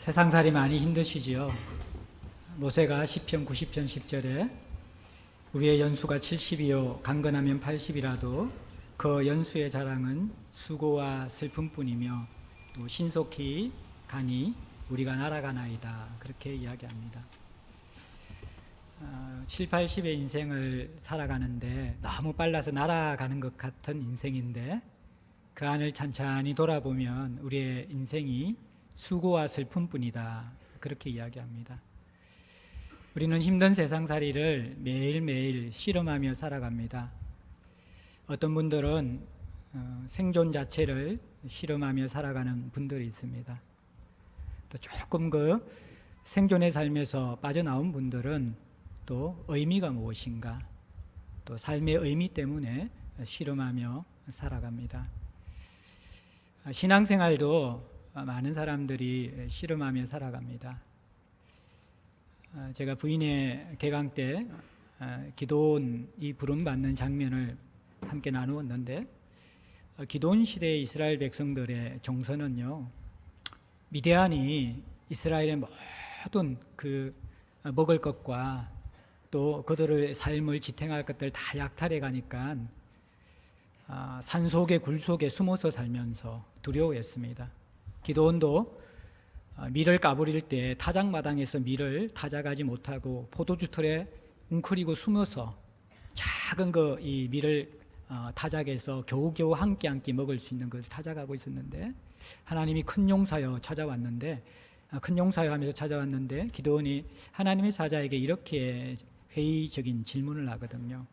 세상살이 많이 힘드시지요. 모세가 시편 90편 10절에 우리의 연수가 70이요 강건하면 80이라도 그 연수의 자랑은 수고와 슬픔뿐이며 또 신속히 가니 우리가 날아가나이다, 그렇게 이야기합니다. 7, 80의 인생을 살아가는데 너무 빨라서 날아가는 것 같은 인생인데 그 안을 찬찬히 돌아보면 우리의 인생이 수고와 슬픔뿐이다, 그렇게 이야기합니다. 우리는 힘든 세상살이를 매일매일 실험하며 살아갑니다. 어떤 분들은 생존 자체를 실험하며 살아가는 분들이 있습니다. 또 조금 그 생존의 삶에서 빠져나온 분들은 또 의미가 무엇인가, 또 삶의 의미 때문에 실험하며 살아갑니다. 신앙생활도 많은 사람들이 실험하며 살아갑니다. 제가 부인의 개강 때 기도원이 부름받는 장면을 함께 나누었는데, 기도원 시대의 이스라엘 백성들의 정서는요, 미디안이 이스라엘의 모든 그 먹을 것과 또 그들의 삶을 지탱할 것들 다 약탈해 가니까 산속에 굴속에 숨어서 살면서 두려워했습니다. 기도원도 밀을 까부릴 때 타작마당에서 밀을 타작하지 못하고 포도주 털에 웅크리고 숨어서 작은 이 밀을 타작해서 겨우겨우 한 끼 먹을 수 있는 것을 타작하고 있었는데, 하나님이 큰 용사여 하면서 찾아왔는데 기도원이 하나님의 사자에게 이렇게 회의적인 질문을 하거든요.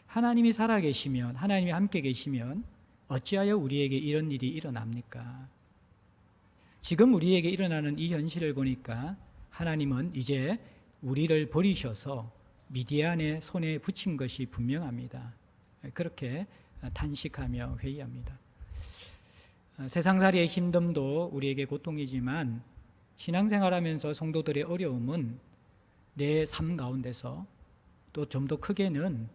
하나님이 살아계시면, 하나님이 함께 계시면 어찌하여 우리에게 이런 일이 일어납니까? 지금 우리에게 일어나는 이 현실을 보니까 하나님은 이제 우리를 버리셔서 미디안의 손에 붙인 것이 분명합니다. 그렇게 탄식하며 회의합니다. 세상살이의 힘듦도 우리에게 고통이지만 신앙생활하면서 성도들의 어려움은 내 삶 가운데서, 또 좀 더 크게는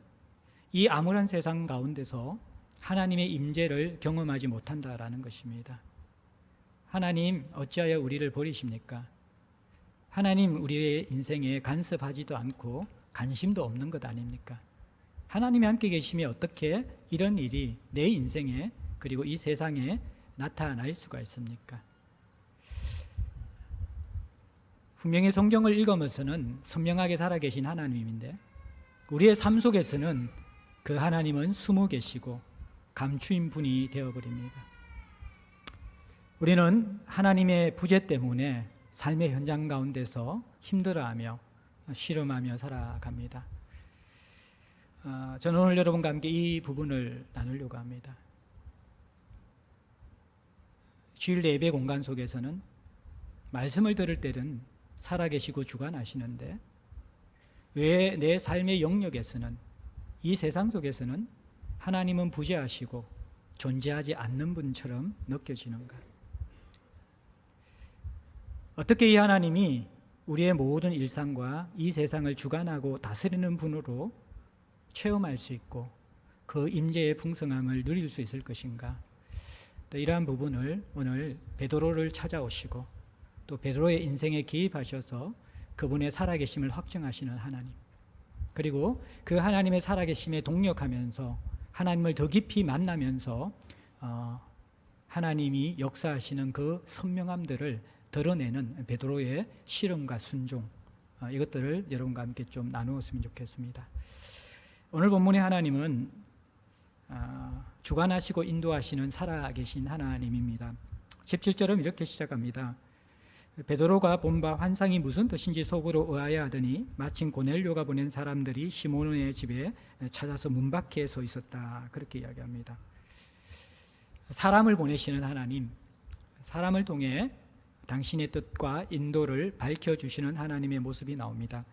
이 암울한 세상 가운데서 하나님의 임재를 경험하지 못한다라는 것입니다. 하나님 어찌하여 우리를 버리십니까? 하나님 우리의 인생에 간섭하지도 않고 관심도 없는 것 아닙니까? 하나님이 함께 계시면 어떻게 이런 일이 내 인생에, 그리고 이 세상에 나타날 수가 있습니까? 분명히 성경을 읽으면서는 선명하게 살아계신 하나님인데, 우리의 삶 속에서는 그 하나님은 숨어 계시고 감추인 분이 되어버립니다. 우리는 하나님의 부재 때문에 삶의 현장 가운데서 힘들어하며 실험하며 살아갑니다. 저는 오늘 여러분과 함께 이 부분을 나누려고 합니다. 주일 예배 공간 속에서는 말씀을 들을 때는 살아계시고 주관하시는데, 왜 내 삶의 영역에서는, 이 세상 속에서는 하나님은 부재하시고 존재하지 않는 분처럼 느껴지는가? 어떻게 이 하나님이 우리의 모든 일상과 이 세상을 주관하고 다스리는 분으로 체험할 수 있고 그 임재의 풍성함을 누릴 수 있을 것인가? 또 이러한 부분을 오늘 베드로를 찾아오시고 또 베드로의 인생에 개입하셔서 그분의 살아계심을 확증하시는 하나님, 그리고 그 하나님의 살아계심에 동력하면서 하나님을 더 깊이 만나면서 하나님이 역사하시는 그 선명함들을 드러내는 베드로의 실험과 순종, 이것들을 여러분과 함께 좀 나누었으면 좋겠습니다. 오늘 본문의 하나님은 주관하시고 인도하시는 살아계신 하나님입니다. 17절은 이렇게 시작합니다. 베드로가 본 바 환상이 무슨 뜻인지 속으로 의아해 하더니 마침 고넬료가 보낸 사람들이 시몬의 집에 찾아서 문 밖에 서 있었다, 그렇게 이야기합니다. 사람을 보내시는 하나님, 사람을 통해 당신의 뜻과 인도를 밝혀주시는 하나님의 모습이 나옵니다.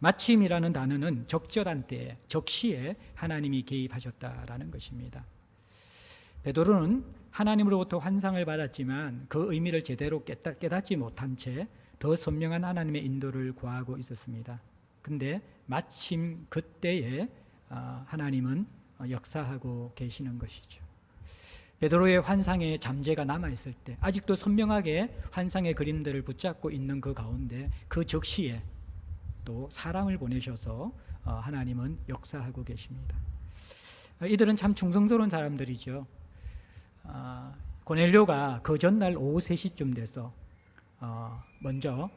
마침이라는 단어는 적절한 때에, 적시에 하나님이 개입하셨다라는 것입니다. 베드로는 하나님으로부터 환상을 받았지만 그 의미를 제대로 깨닫지 못한 채 더 선명한 하나님의 인도를 구하고 있었습니다. 근데 마침 그때에 하나님은 역사하고 계시는 것이죠. 베드로의 환상의 잠재가 남아있을 때, 아직도 선명하게 환상의 그림들을 붙잡고 있는 그 가운데 그 적시에 또 사람을 보내셔서 하나님은 역사하고 계십니다. 이들은 참 충성스러운 사람들이죠. 고넬료가 그 전날 오후 3시쯤 돼서 먼저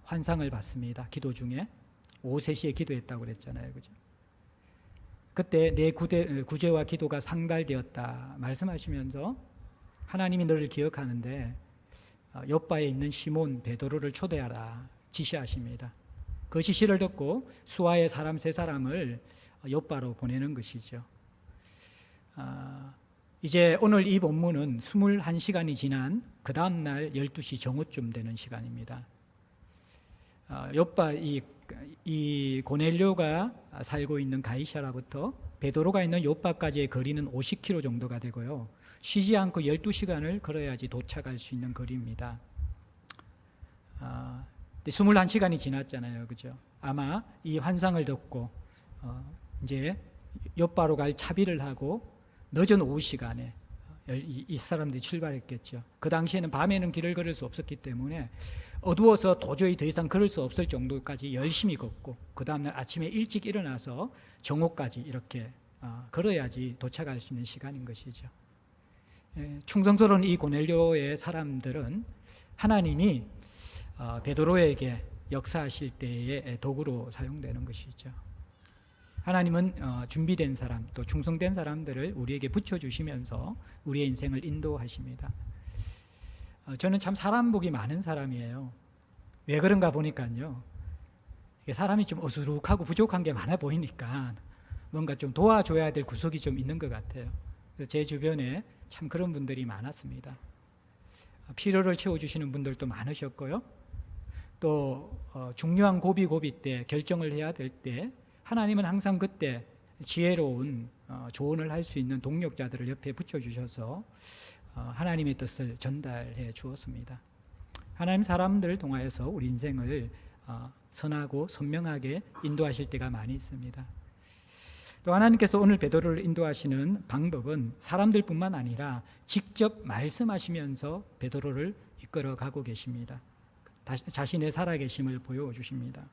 환상을 봤습니다. 기도 중에 오후 3시에 기도했다고 그랬잖아요. 그죠? 그때 내 구제와 기도가 상달되었다 말씀하시면서 하나님이 너를 기억하는데 요바에 있는 시몬 베드로를 초대하라 지시하십니다. 그 지시를 듣고 수하의 사람 3사람을 요바로 보내는 것이죠. 이제 오늘 이 본문은 21시간이 지난 그 다음날 12시 정오쯤 되는 시간입니다. 요바 이 고넬료가 살고 있는 가이사라부터 베드로가 있는 요바까지의 거리는 50km 정도가 되고요. 쉬지 않고 12시간을 걸어야지 도착할 수 있는 거리입니다. 21시간이 지났잖아요. 그죠? 아마 이 환상을 듣고 이제 요바로 갈 차비를 하고 늦은 오후 시간에 이 사람들이 출발했겠죠. 그 당시에는 밤에는 길을 걸을 수 없었기 때문에 어두워서 도저히 더 이상 걸을 수 없을 정도까지 열심히 걷고 그 다음날 아침에 일찍 일어나서 정오까지 이렇게 걸어야지 도착할 수 있는 시간인 것이죠. 충성스러운 이 고넬료의 사람들은 하나님이 베드로에게 역사하실 때의 도구로 사용되는 것이죠. 하나님은 준비된 사람 또 충성된 사람들을 우리에게 붙여주시면서 우리의 인생을 인도하십니다. 저는 참 사람 복이 많은 사람이에요. 왜 그런가 보니까요, 사람이 좀 어수룩하고 부족한 게 많아 보이니까 뭔가 좀 도와줘야 될 구석이 좀 있는 것 같아요. 그래서 제 주변에 참 그런 분들이 많았습니다. 필요를 채워주시는 분들도 많으셨고요. 또 중요한 고비 때 결정을 해야 될 때 하나님은 항상 그때 지혜로운 조언을 할 수 있는 동력자들을 옆에 붙여주셔서 하나님의 뜻을 전달해 주었습니다. 하나님 사람들을 통하여서 우리 인생을 선하고 선명하게 인도하실 때가 많이 있습니다. 또 하나님께서 오늘 베드로를 인도하시는 방법은 사람들뿐만 아니라 직접 말씀하시면서 베드로를 이끌어가고 계십니다. 자신의 살아계심을 보여주십니다.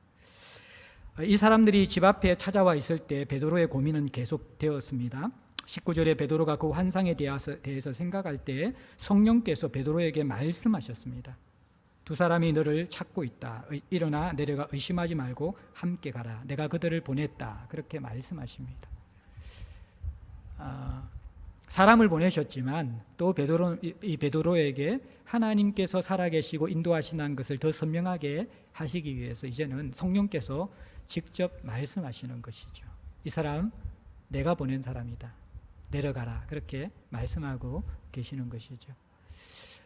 이 사람들이 집 앞에 찾아와 있을 때 베드로의 고민은 계속되었습니다. 19절에 베드로가 그 환상에 대해서 생각할 때 성령께서 베드로에게 말씀하셨습니다. 두 사람이 너를 찾고 있다. 일어나 내려가 의심하지 말고 함께 가라. 내가 그들을 보냈다. 그렇게 말씀하십니다. 사람을 보내셨지만 또 베드로에게 하나님께서 살아계시고 인도하시는 것을 더 선명하게 하시기 위해서 이제는 성령께서 직접 말씀하시는 것이죠. 이 사람 내가 보낸 사람이다. 내려가라. 그렇게 말씀하고 계시는 것이죠.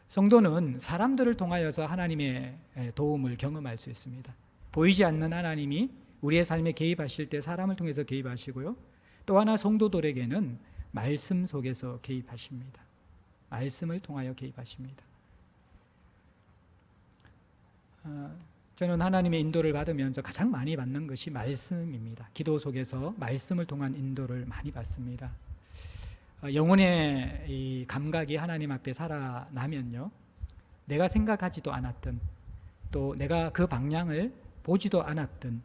성도는 사람들을 통하여서 하나님의 도움을 경험할 수 있습니다. 보이지 않는 하나님이 우리의 삶에 개입하실 때 사람을 통해서 개입하시고요. 또 하나 성도들에게는 말씀 속에서 개입하십니다. 말씀을 통하여 개입하십니다. 저는 하나님의 인도를 받으면서 가장 많이 받는 것이 말씀입니다. 기도 속에서 말씀을 통한 인도를 많이 받습니다. 영혼의 이 감각이 하나님 앞에 살아나면요, 내가 생각하지도 않았던 또 내가 그 방향을 보지도 않았던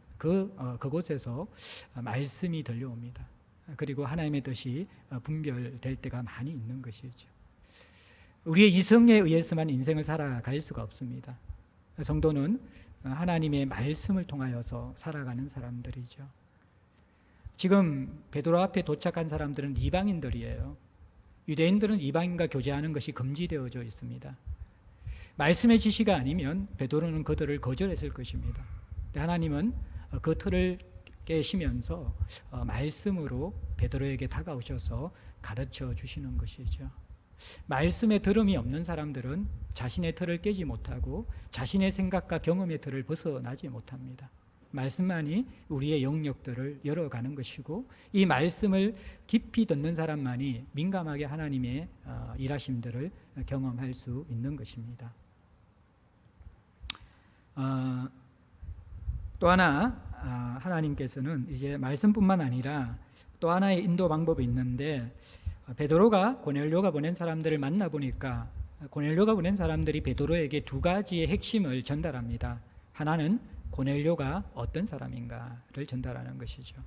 그곳에서 말씀이 들려옵니다. 그리고 하나님의 뜻이 분별될 때가 많이 있는 것이죠. 우리의 이성에 의해서만 인생을 살아갈 수가 없습니다. 성도는 하나님의 말씀을 통하여서 살아가는 사람들이죠. 지금 베드로 앞에 도착한 사람들은 이방인들이에요. 유대인들은 이방인과 교제하는 것이 금지되어져 있습니다. 말씀의 지시가 아니면 베드로는 그들을 거절했을 것입니다. 하나님은 그 틀을 깨시면서 말씀으로 베드로에게 다가오셔서 가르쳐 주시는 것이죠. 말씀에 들음이 없는 사람들은 자신의 틀을 깨지 못하고 자신의 생각과 경험의 틀을 벗어나지 못합니다. 말씀만이 우리의 영역들을 열어가는 것이고 이 말씀을 깊이 듣는 사람만이 민감하게 하나님의 일하심들을 경험할 수 있는 것입니다. 또 하나 하나님께서는 이제 말씀뿐만 아니라 또 하나의 인도 방법이 있는데 베드로가 고넬료가 보낸 사람들을 만나보니까 고넬료가 보낸 사람들이 베드로에게 두 가지의 핵심을 전달합니다. 하나는 고넬료가 어떤 사람인가를 전달하는 것이죠.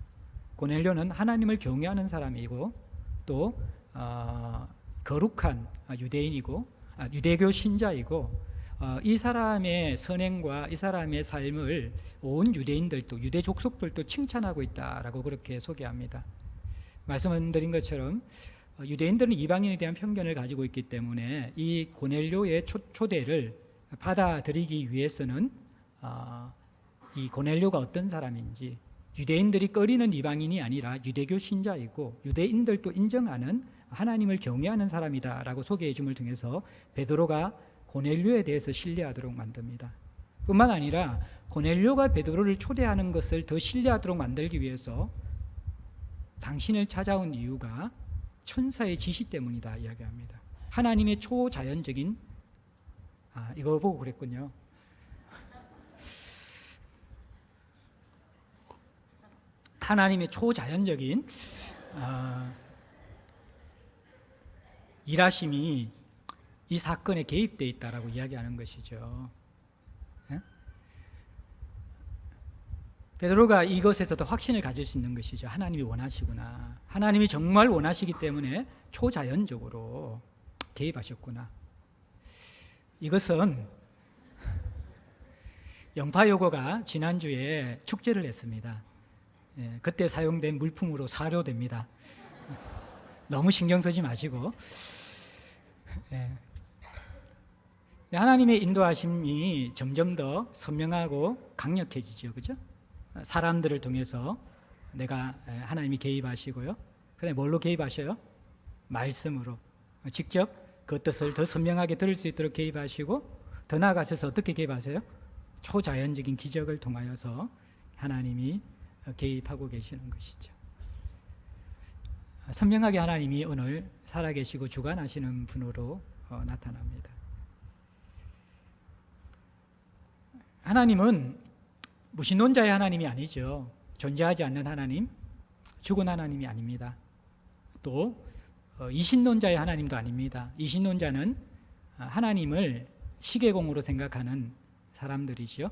고넬료는 하나님을 경외하는 사람이고 또 거룩한 유대인이고 유대교 신자이고 이 사람의 선행과 이 사람의 삶을 온 유대인들도 유대 족속들도 칭찬하고 있다라고 그렇게 소개합니다. 말씀드린 것처럼 유대인들은 이방인에 대한 편견을 가지고 있기 때문에 이 고넬료의 초대를 받아들이기 위해서는 이 고넬료가 어떤 사람인지, 유대인들이 꺼리는 이방인이 아니라 유대교 신자이고 유대인들도 인정하는 하나님을 경외하는 사람이다라고 소개해 줌을 통해서 베드로가 고넬료에 대해서 신뢰하도록 만듭니다. 뿐만 아니라 고넬료가 베드로를 초대하는 것을 더 신뢰하도록 만들기 위해서 당신을 찾아온 이유가 천사의 지시 때문이다 이야기합니다. 하나님의 초자연적인 이거 보고 그랬군요. 하나님의 초자연적인 일하심이 이 사건에 개입되어 있다라고 이야기하는 것이죠. 예? 베드로가 이것에서도 확신을 가질 수 있는 것이죠. 하나님이 원하시구나. 하나님이 정말 원하시기 때문에 초자연적으로 개입하셨구나. 이것은 영파여고가 지난주에 축제를 했습니다. 예, 그때 사용된 물품으로 사료됩니다. 너무 신경 쓰지 마시고. 예. 하나님의 인도하심이 점점 더 선명하고 강력해지죠. 그죠? 사람들을 통해서 내가 하나님이 개입하시고요. 그다음에 뭘로 개입하셔요? 말씀으로. 직접 그 뜻을 더 선명하게 들을 수 있도록 개입하시고, 더 나아가셔서 어떻게 개입하세요? 초자연적인 기적을 통하여서 하나님이 개입하고 계시는 것이죠. 선명하게 하나님이 오늘 살아계시고 주관하시는 분으로 나타납니다. 하나님은 무신론자의 하나님이 아니죠. 존재하지 않는 하나님, 죽은 하나님이 아닙니다. 또 이신론자의 하나님도 아닙니다. 이신론자는 하나님을 시계공으로 생각하는 사람들이지요.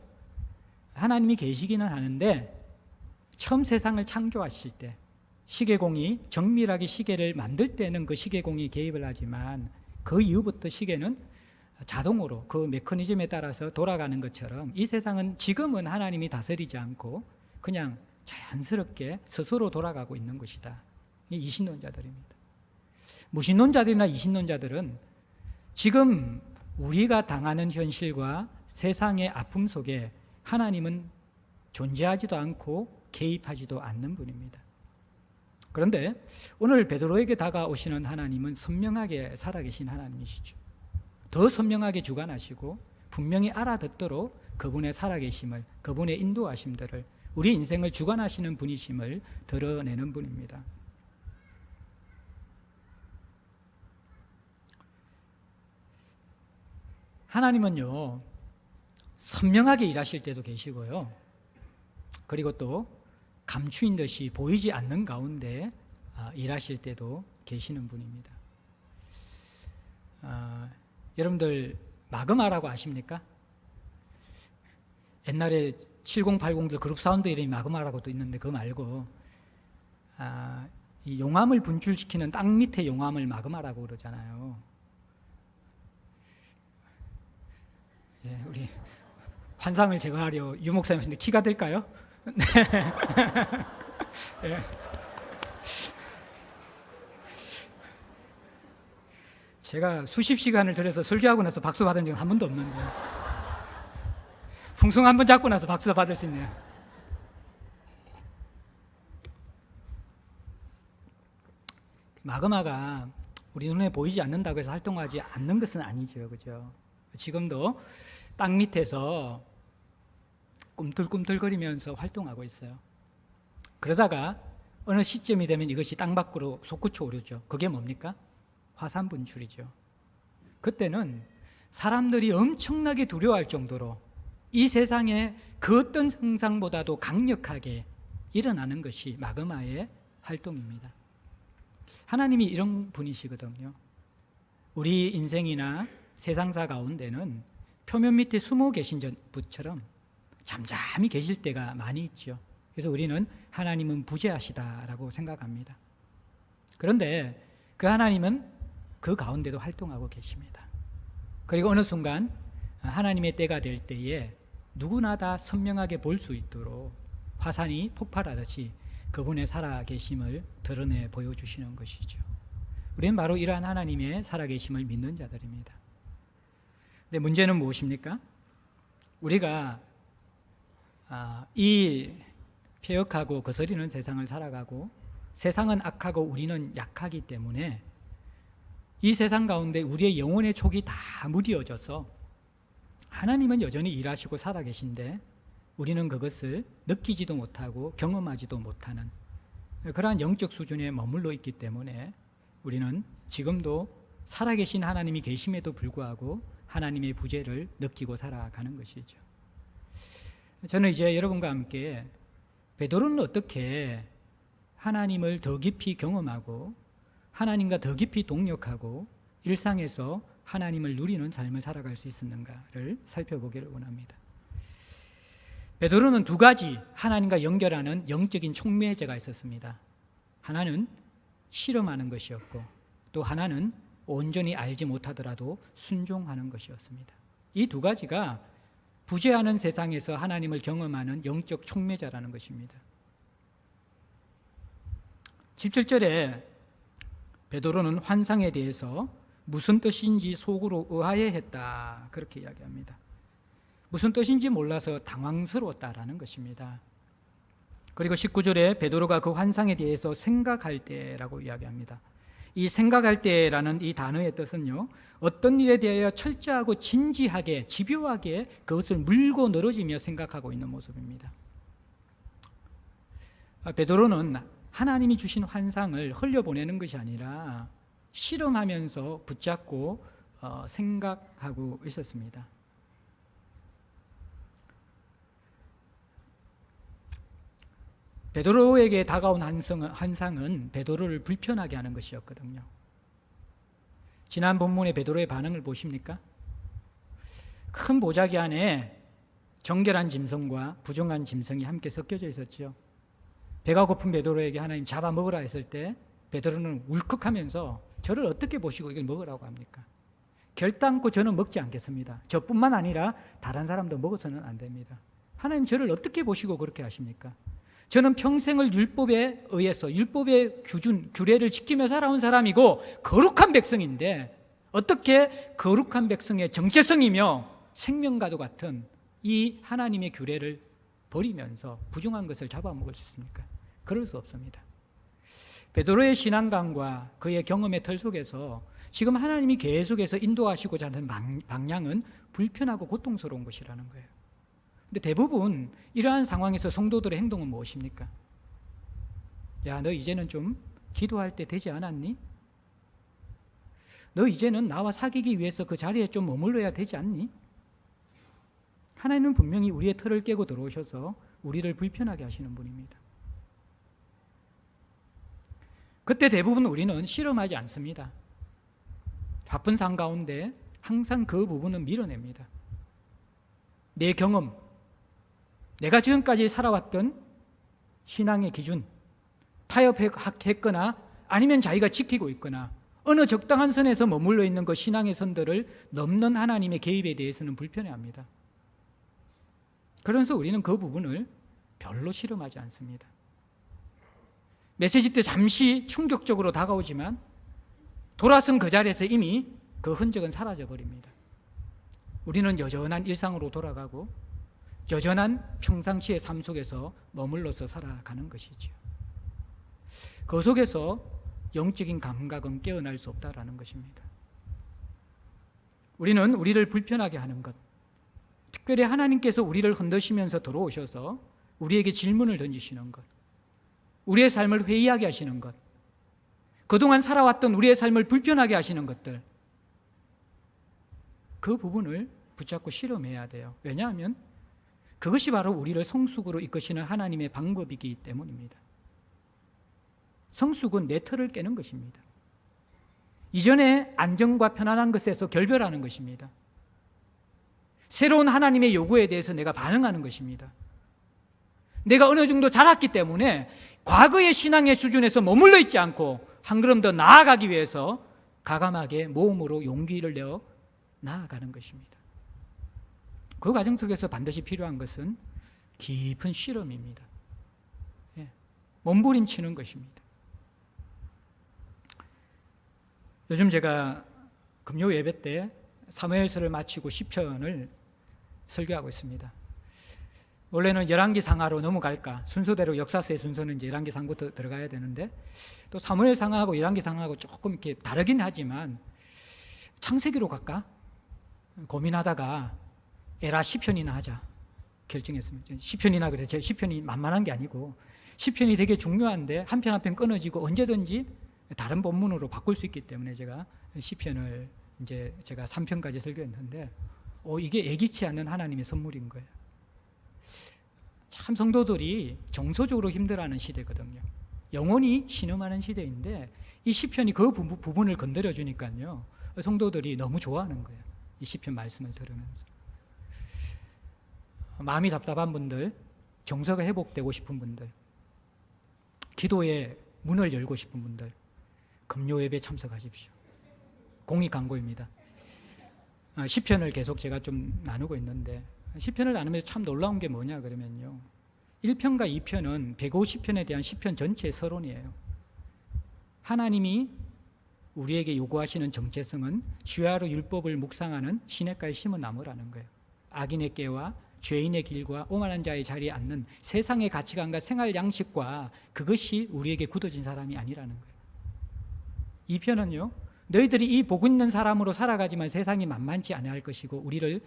하나님이 계시기는 하는데 처음 세상을 창조하실 때 시계공이 정밀하게 시계를 만들 때는 그 시계공이 개입을 하지만 그 이후부터 시계는 자동으로 그 메커니즘에 따라서 돌아가는 것처럼 이 세상은 지금은 하나님이 다스리지 않고 그냥 자연스럽게 스스로 돌아가고 있는 것이다. 이 이신론자들입니다. 무신론자들이나 이신론자들은 지금 우리가 당하는 현실과 세상의 아픔 속에 하나님은 존재하지도 않고 개입하지도 않는 분입니다. 그런데 오늘 베드로에게 다가오시는 하나님은 선명하게 살아계신 하나님이시죠. 더 선명하게 주관하시고 분명히 알아듣도록 그분의 살아계심을, 그분의 인도하심들을, 우리 인생을 주관하시는 분이심을 드러내는 분입니다. 하나님은요, 선명하게 일하실 때도 계시고요, 그리고 또 감추인 듯이 보이지 않는 가운데 일하실 때도 계시는 분입니다. 여러분들 마그마라고 아십니까? 옛날에 7080들 그룹 사운드 이름이 마그마라고도 있는데 그거 말고 이 용암을 분출시키는 땅 밑에 용암을 마그마라고 그러잖아요. 예, 우리 환상을 제거하려 유 목사님인데 키가 될까요? 네. 예. 제가 수십 시간을 들여서 설교하고 나서 박수 받은 적은 한 번도 없는데 풍성 한 번 잡고 나서 박수 받을 수 있네요. 마그마가 우리 눈에 보이지 않는다고 해서 활동하지 않는 것은 아니죠. 그죠? 지금도 땅 밑에서 꿈틀꿈틀거리면서 활동하고 있어요. 그러다가 어느 시점이 되면 이것이 땅 밖으로 솟구쳐 오르죠. 그게 뭡니까? 화산 분출이죠. 그때는 사람들이 엄청나게 두려워할 정도로 이 세상에 그 어떤 현상보다도 강력하게 일어나는 것이 마그마의 활동입니다. 하나님이 이런 분이시거든요. 우리 인생이나 세상사 가운데는 표면 밑에 숨어 계신 분처럼 잠잠히 계실 때가 많이 있죠. 그래서 우리는 하나님은 부재하시다라고 생각합니다. 그런데 그 하나님은 그 가운데도 활동하고 계십니다. 그리고 어느 순간 하나님의 때가 될 때에 누구나 다 선명하게 볼 수 있도록 화산이 폭발하듯이 그분의 살아계심을 드러내 보여주시는 것이죠. 우리는 바로 이러한 하나님의 살아계심을 믿는 자들입니다. 근데 문제는 무엇입니까? 우리가 이 폐역하고 거스리는 세상을 살아가고 세상은 악하고 우리는 약하기 때문에 이 세상 가운데 우리의 영혼의 촉이 다 무뎌져서 하나님은 여전히 일하시고 살아계신데 우리는 그것을 느끼지도 못하고 경험하지도 못하는 그러한 영적 수준에 머물러 있기 때문에 우리는 지금도 살아계신 하나님이 계심에도 불구하고 하나님의 부재를 느끼고 살아가는 것이죠. 저는 이제 여러분과 함께 베드로는 어떻게 하나님을 더 깊이 경험하고 하나님과 더 깊이 동역하고 일상에서 하나님을 누리는 삶을 살아갈 수 있었는가를 살펴보기를 원합니다. 베드로는 두 가지 하나님과 연결하는 영적인 촉매제가 있었습니다. 하나는 실험하는 것이었고 또 하나는 온전히 알지 못하더라도 순종하는 것이었습니다. 이 두 가지가 부재하는 세상에서 하나님을 경험하는 영적 촉매자라는 것입니다. 17절에 베드로는 환상에 대해서 무슨 뜻인지 속으로 의아해했다 그렇게 이야기합니다. 무슨 뜻인지 몰라서 당황스러웠다라는 것입니다. 그리고 19절에 베드로가 그 환상에 대해서 생각할 때라고 이야기합니다. 이 생각할 때라는 이 단어의 뜻은요, 어떤 일에 대하여 철저하고 진지하게 집요하게 그것을 물고 늘어지며 생각하고 있는 모습입니다. 베드로는 하나님이 주신 환상을 흘려보내는 것이 아니라 실험하면서 붙잡고 생각하고 있었습니다. 베드로에게 다가온 환상은 베드로를 불편하게 하는 것이었거든요. 지난 본문의 베드로의 반응을 보십니까? 큰 보자기 안에 정결한 짐승과 부정한 짐승이 함께 섞여져 있었죠. 배가 고픈 베드로에게 하나님 잡아먹으라 했을 때 베드로는 울컥하면서 저를 어떻게 보시고 이걸 먹으라고 합니까? 결단코 저는 먹지 않겠습니다. 저뿐만 아니라 다른 사람도 먹어서는 안 됩니다. 하나님 저를 어떻게 보시고 그렇게 하십니까? 저는 평생을 율법에 의해서 율법의 규례를 지키며 살아온 사람이고 거룩한 백성인데 어떻게 거룩한 백성의 정체성이며 생명과도 같은 이 하나님의 규례를 버리면서 부정한 것을 잡아먹을 수 있습니까? 그럴 수 없습니다. 베드로의 신앙관과 그의 경험의 틀 속에서 지금 하나님이 계속해서 인도하시고자 하는 방향은 불편하고 고통스러운 것이라는 거예요. 근데 대부분 이러한 상황에서 성도들의 행동은 무엇입니까? 야, 너 이제는 좀 기도할 때 되지 않았니? 너 이제는 나와 사귀기 위해서 그 자리에 좀 머물러야 되지 않니? 하나님은 분명히 우리의 틀을 깨고 들어오셔서 우리를 불편하게 하시는 분입니다. 그때 대부분 우리는 실험하지 않습니다. 바쁜 삶 가운데 항상 그 부분은 밀어냅니다. 내 경험, 내가 지금까지 살아왔던 신앙의 기준, 타협했거나 아니면 자기가 지키고 있거나 어느 적당한 선에서 머물러 있는 그 신앙의 선들을 넘는 하나님의 개입에 대해서는 불편해합니다. 그래서 우리는 그 부분을 별로 실험하지 않습니다. 메시지 때 잠시 충격적으로 다가오지만 돌아선 그 자리에서 이미 그 흔적은 사라져버립니다. 우리는 여전한 일상으로 돌아가고 여전한 평상시의 삶 속에서 머물러서 살아가는 것이죠. 그 속에서 영적인 감각은 깨어날 수 없다라는 것입니다. 우리는 우리를 불편하게 하는 것, 특별히 하나님께서 우리를 흔드시면서 들어오셔서 우리에게 질문을 던지시는 것, 우리의 삶을 회의하게 하시는 것, 그동안 살아왔던 우리의 삶을 불편하게 하시는 것들, 그 부분을 붙잡고 실험해야 돼요. 왜냐하면 그것이 바로 우리를 성숙으로 이끄시는 하나님의 방법이기 때문입니다. 성숙은 내 틀을 깨는 것입니다. 이전에 안정과 편안한 것에서 결별하는 것입니다. 새로운 하나님의 요구에 대해서 내가 반응하는 것입니다. 내가 어느 정도 자랐기 때문에 과거의 신앙의 수준에서 머물러 있지 않고 한 걸음 더 나아가기 위해서 과감하게 모험으로 용기를 내어 나아가는 것입니다. 그 과정 속에서 반드시 필요한 것은 깊은 실험입니다. 몸부림치는 것입니다. 요즘 제가 금요 예배 때 사무엘서를 마치고 시편을 설교하고 있습니다. 원래는 열왕기 상하로 넘어갈까, 순서대로 역사서의 순서는 이제 열왕기 상부터 들어가야 되는데, 또 사무엘 상하하고 열왕기 상하고 조금 이렇게 다르긴 하지만 창세기로 갈까 고민하다가 에라 시편이나 하자 결정했습니다. 시편이나 그래. 제 시편이 만만한 게 아니고 시편이 되게 중요한데 한 편 한 편 끊어지고 언제든지 다른 본문으로 바꿀 수 있기 때문에 제가 시편을 이제 제가 3편까지 설교했는데, 이게 예기치 않는 하나님의 선물인 거예요. 참 성도들이 정서적으로 힘들어하는 시대거든요. 영혼이 신음하는 시대인데 이 시편이 그 부분을 건드려 주니까요, 성도들이 너무 좋아하는 거예요. 이 시편 말씀을 들으면서 마음이 답답한 분들, 정서가 회복되고 싶은 분들, 기도의 문을 열고 싶은 분들, 금요 예배 참석하십시오. 공익 광고입니다. 시편을 계속 제가 좀 나누고 있는데, 시편을 나누면서 참 놀라운 게 뭐냐 그러면요, 1편과 2편은 150편에 대한 시편 전체의 서론이에요. 하나님이 우리에게 요구하시는 정체성은 주야로 율법을 묵상하는 시냇가에 심은 나무라는 거예요. 악인의 깨와 죄인의 길과 오만한 자의 자리에 앉는 세상의 가치관과 생활 양식과 그것이 우리에게 굳어진 사람이 아니라는 거예요. 2편은요, 너희들이 이 복 있는 사람으로 살아가지만 세상이 만만치 않아할 것이고 우리를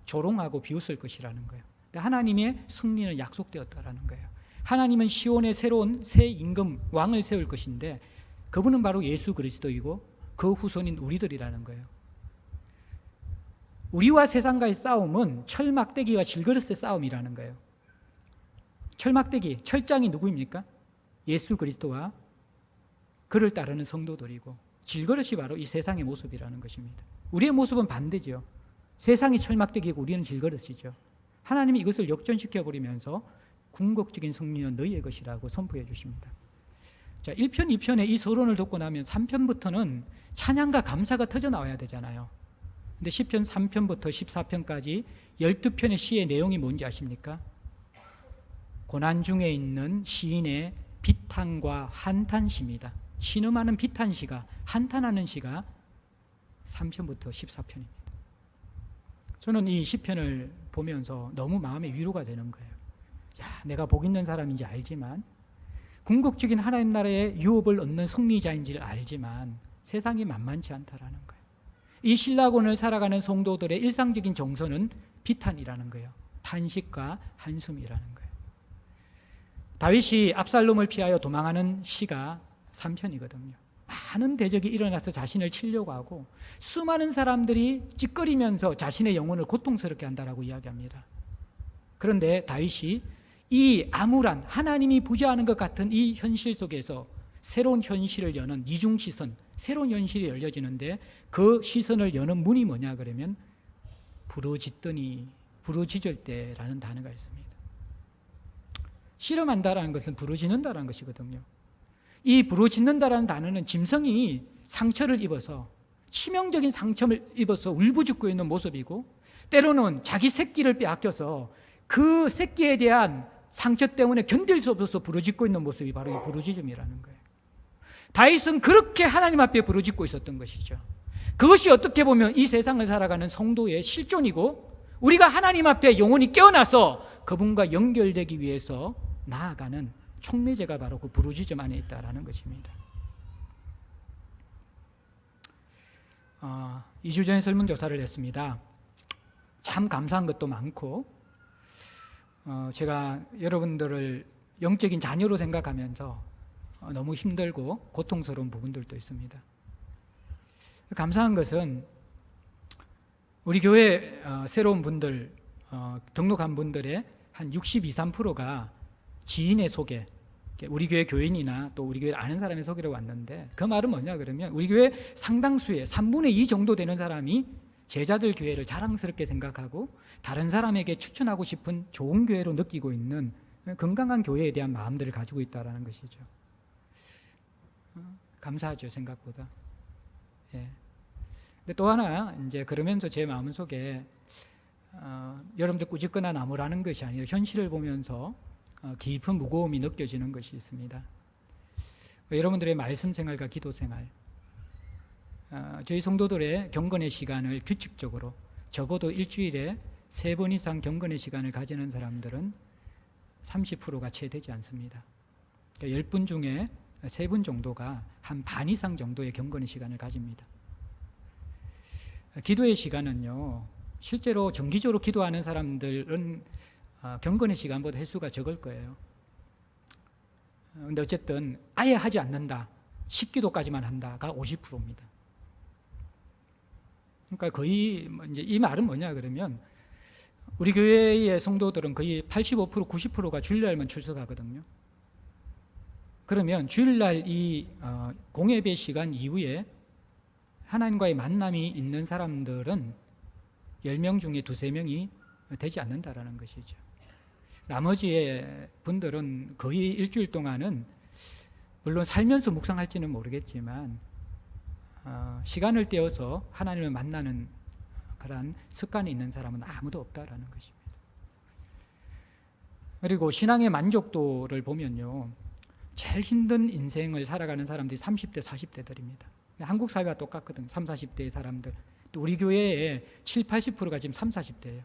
조롱하고 비웃을 것이라는 거예요. 하나님의 승리는 약속되었다라는 거예요. 하나님은 시온에 새로운 새 임금 왕을 세울 것인데 그분은 바로 예수 그리스도이고 그 후손인 우리들이라는 거예요. 우리와 세상과의 싸움은 철막대기와 질그릇의 싸움이라는 거예요. 철막대기, 철장이 누구입니까? 예수 그리스도와 그를 따르는 성도들이고, 질그릇이 바로 이 세상의 모습이라는 것입니다. 우리의 모습은 반대죠. 세상이 철막대기고 우리는 질그릇이죠. 하나님이 이것을 역전시켜버리면서 궁극적인 승리는 너희의 것이라고 선포해 주십니다. 자, 1편, 2편의 이 서론을 듣고 나면 3편부터는 찬양과 감사가 터져 나와야 되잖아요. 근데 시편 3편부터 14편까지 12편의 시의 내용이 뭔지 아십니까? 고난 중에 있는 시인의 비탄과 한탄시입니다. 신음하는 비탄시가, 한탄하는 시가 3편부터 14편입니다. 저는 이 시편을 보면서 너무 마음의 위로가 되는 거예요. 야, 내가 복 있는 사람인지 알지만, 궁극적인 하나님 나라의 유업을 얻는 승리자인지를 알지만 세상이 만만치 않다라는 거예요. 이 신라곤을 살아가는 성도들의 일상적인 정서는 비탄이라는 거예요. 탄식과 한숨이라는 거예요. 다윗이 압살롬을 피하여 도망하는 시가 3편이거든요. 많은 대적이 일어나서 자신을 치려고 하고 수많은 사람들이 찌꺼리면서 자신의 영혼을 고통스럽게 한다라고 이야기합니다. 그런데 다윗이 이 암울한, 하나님이 부재하는 것 같은 이 현실 속에서 새로운 현실을 여는 이중시선, 새로운 현실이 열려지는데 그 시선을 여는 문이 뭐냐 그러면 부르짖더니 부르짖을 때라는 단어가 있습니다. 실험한다라는 것은 부르짖는다라는 것이거든요. 이 부르짖는다라는 단어는 짐승이 상처를 입어서, 치명적인 상처를 입어서 울부짖고 있는 모습이고, 때로는 자기 새끼를 빼앗겨서 그 새끼에 대한 상처 때문에 견딜 수 없어서 부르짖고 있는 모습이 바로 이 부르짖음이라는 거예요. 다윗은 그렇게 하나님 앞에 부르짖고 있었던 것이죠. 그것이 어떻게 보면 이 세상을 살아가는 성도의 실존이고, 우리가 하나님 앞에 영혼이 깨어나서 그분과 연결되기 위해서 나아가는 촉매제가 바로 그 부르짖음 안에 있다라는 것입니다. 2주 전에 설문조사를 했습니다. 참 감사한 것도 많고, 제가 여러분들을 영적인 자녀로 생각하면서 너무 힘들고 고통스러운 부분들도 있습니다. 감사한 것은 우리 교회 새로운 분들, 등록한 분들의 한 62~63%가 지인의 소개, 우리 교회 교인이나 또 우리 교회 아는 사람의 소개로 왔는데, 그 말은 뭐냐 그러면 우리 교회 상당수의 3분의 2 정도 되는 사람이 제자들 교회를 자랑스럽게 생각하고 다른 사람에게 추천하고 싶은 좋은 교회로 느끼고 있는 건강한 교회에 대한 마음들을 가지고 있다는 것이죠. 감사하죠, 생각보다. 예. 근데 또 하나 이제 그러면서 제 마음속에 여러분들 꾸짖거나 나무라는 것이 아니라 현실을 보면서 깊은 무거움이 느껴지는 것이 있습니다. 여러분들의 말씀 생활과 기도 생활, 저희 성도들의 경건의 시간을 규칙적으로 적어도 일주일에 3번 이상 경건의 시간을 가지는 사람들은 30%가 채 되지 않습니다. 그러니까 10분 중에 3분 정도가 한 반 이상 정도의 경건의 시간을 가집니다. 기도의 시간은요, 실제로 정기적으로 기도하는 사람들은 경건의 시간보다 횟수가 적을 거예요. 근데 어쨌든 아예 하지 않는다, 10기도까지만 한다가 50%입니다. 그러니까 거의 이제 이 말은 뭐냐 그러면 우리 교회의 성도들은 거의 85%, 90%가 주일날만 출석하거든요. 그러면 주일날 이 공예배 시간 이후에 하나님과의 만남이 있는 사람들은 10명 중에 2-3명이 되지 않는다라는 것이죠. 나머지의 분들은 거의 일주일 동안은 물론 살면서 묵상할지는 모르겠지만 시간을 떼어서 하나님을 만나는 그런 습관이 있는 사람은 아무도 없다라는 것입니다. 그리고 신앙의 만족도를 보면요, 제일 힘든 인생을 살아가는 사람들이 30대, 40대들입니다. 한국 사회와 똑같거든요. 30, 40대의 사람들. 또 우리 교회의 70, 80%가 지금 30, 40대예요.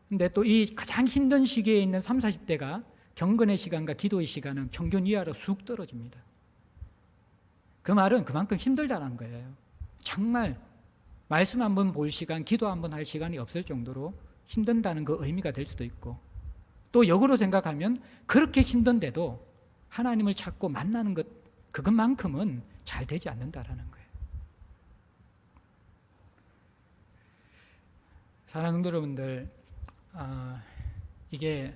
근데 또 이 가장 힘든 시기에 있는 30, 40대가 경건의 시간과 기도의 시간은 평균 이하로 쑥 떨어집니다. 그 말은 그만큼 힘들다는 거예요. 정말 말씀 한번 볼 시간, 기도 한번 할 시간이 없을 정도로 힘든다는 그 의미가 될 수도 있고, 또 역으로 생각하면 그렇게 힘든데도 하나님을 찾고 만나는 것, 그것만큼은 잘 되지 않는다라는 거예요. 사랑하는 성도 여러분들, 이게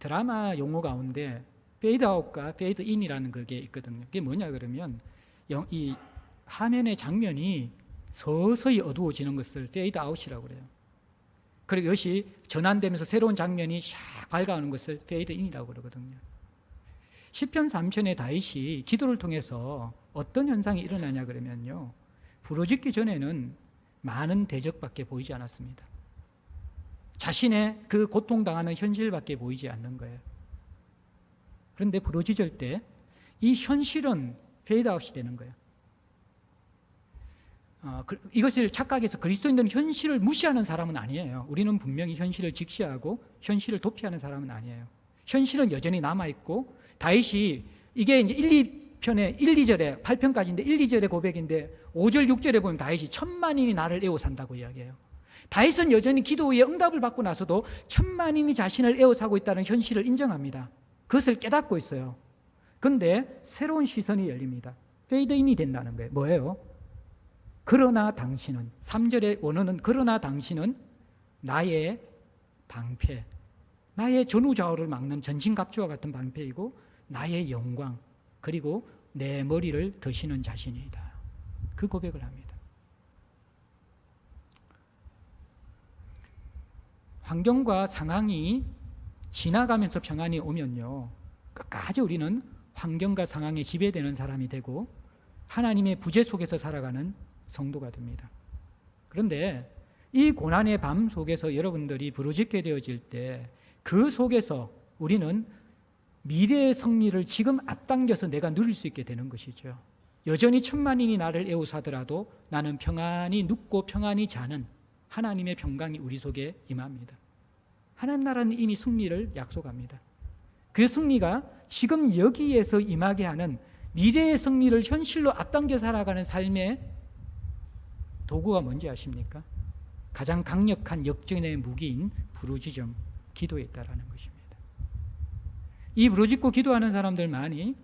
드라마 용어 가운데 페이드아웃과 페이드인이라는 그게 있거든요. 그게 뭐냐 그러면 이 화면의 장면이 서서히 어두워지는 것을 페이드아웃이라고 그래요. 그리고 이것이 전환되면서 새로운 장면이 샥 밝아오는 것을 페이드인이라고 그러거든요. 시편 3편의 다윗이 기도를 통해서 어떤 현상이 일어나냐 그러면요, 부르짖기 전에는 많은 대적밖에 보이지 않았습니다. 자신의 그 고통당하는 현실밖에 보이지 않는 거예요. 그런데 부르짖을 때 이 현실은 페이드아웃이 되는 거예요. 이것을 착각해서 그리스도인들은 현실을 무시하는 사람은 아니에요. 우리는 분명히 현실을 직시하고 현실을 도피하는 사람은 아니에요. 현실은 여전히 남아있고, 다윗이 이게 이제 1, 2절에 8편까지인데 1, 2절의 고백인데 5절, 6절에 보면 다윗이 1000만인이 나를 애워 산다고 이야기해요. 다윗은 여전히 기도에 응답을 받고 나서도 1000만인이 자신을 애워 사고 있다는 현실을 인정합니다. 그것을 깨닫고 있어요. 그런데 새로운 시선이 열립니다. 페이드인이 된다는 거예요. 뭐예요? 그러나 당신은, 3절의 원어는 그러나 당신은 나의 방패, 나의 전우좌우를 막는 전신갑주와 같은 방패이고 나의 영광, 그리고 내 머리를 드시는 자신이다. 그 고백을 합니다. 환경과 상황이 지나가면서 평안이 오면요, 끝까지 우리는 환경과 상황에 지배되는 사람이 되고 하나님의 부재 속에서 살아가는 성도가 됩니다. 그런데 이 고난의 밤 속에서 여러분들이 부르짖게 되어질 때 그 속에서 우리는 미래의 승리를 지금 앞당겨서 내가 누릴 수 있게 되는 것이죠. 여전히 1000만인이 나를 애우사더라도 나는 평안히 눕고 평안히 자는 하나님의 평강이 우리 속에 임합니다. 하나님 나라는 이미 승리를 약속합니다. 그 승리가 지금 여기에서 임하게 하는 미래의 승리를 현실로 앞당겨 살아가는 삶의 도구가 뭔지 아십니까? 가장 강력한 역전의 무기인 부르짖음, 기도에 있다라는 것입니다. 이 부르짖고 기도하는 사람들만이